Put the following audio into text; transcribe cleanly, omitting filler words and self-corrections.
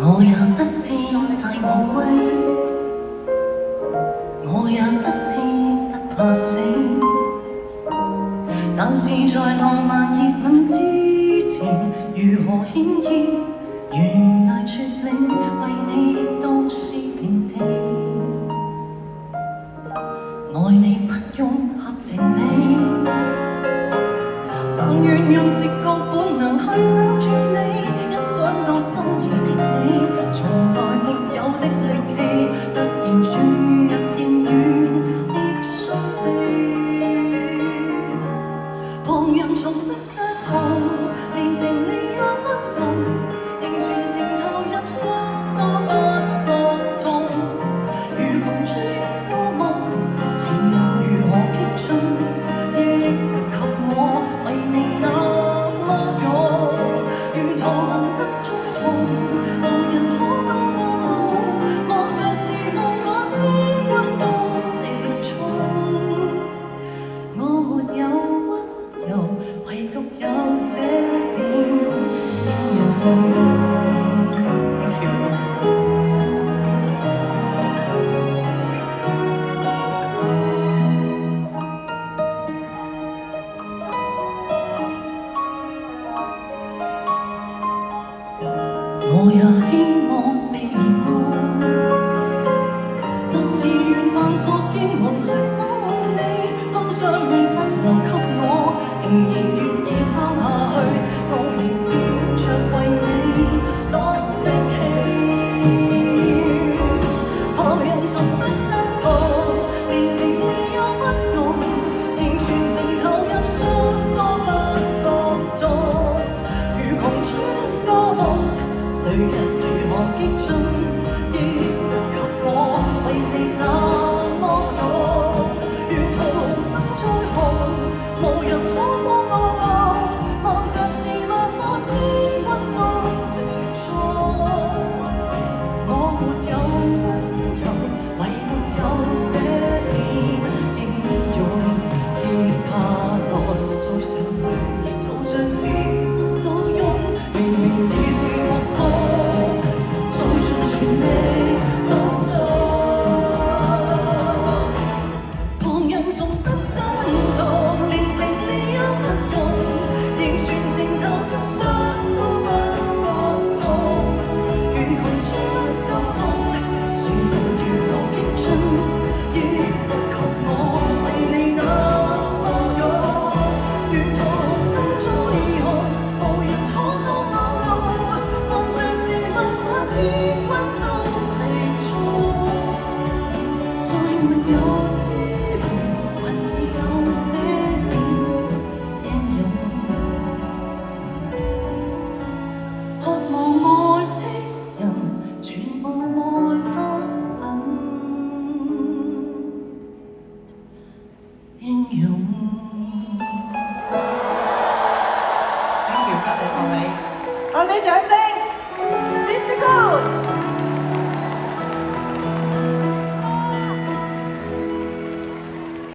我也不是大無畏，我也不是不怕死，但是在浪漫熱吻之前，如何獻意？懸崖絕嶺為你當是平地，愛你不用合情理，但願用直覺本能去找住你。一想到心儀的你，從來沒有的力氣，突然注入漸遠的傷悲。旁人從不贊同，連情理也不容，仍全情投入，傷都不覺痛。如共追一個夢，情人如何激進，亦不及我為你那麼勇。如桃紅燈中紅，無人可我，望着是望我千軍都直衝。我沒有溫柔，唯獨有這點英勇。我也希望被憐愛，但自願扮作英雄去保你，封傷你不留給我，仍然願意撐下去，我仍笑着為你當力氣。旁人從不贊同，連情理也不容，仍全情投入，傷都不覺痛。如窮追一個夢，誰人如何激進，亦不及我為你那麼勇。如桃紅燈再紅，無人可幫我，望着是萬馬千軍都直衝。我沒有溫柔，唯獨有這點英勇。跌下來再上去，就像是不倒翁，明明已是目標。旁人從不贊同，連情理也不容，仍全情投入，傷都不覺痛。如窮追一個夢，誰人如何激進，亦不及我為你那麼勇。如桃紅燈再紅，無人可擋我，望着是萬馬千軍都直衝。再沒有知榮，還是有這點英勇。渴望愛的人，全部愛得很英勇。Thank you，多謝各位，我哋掌聲。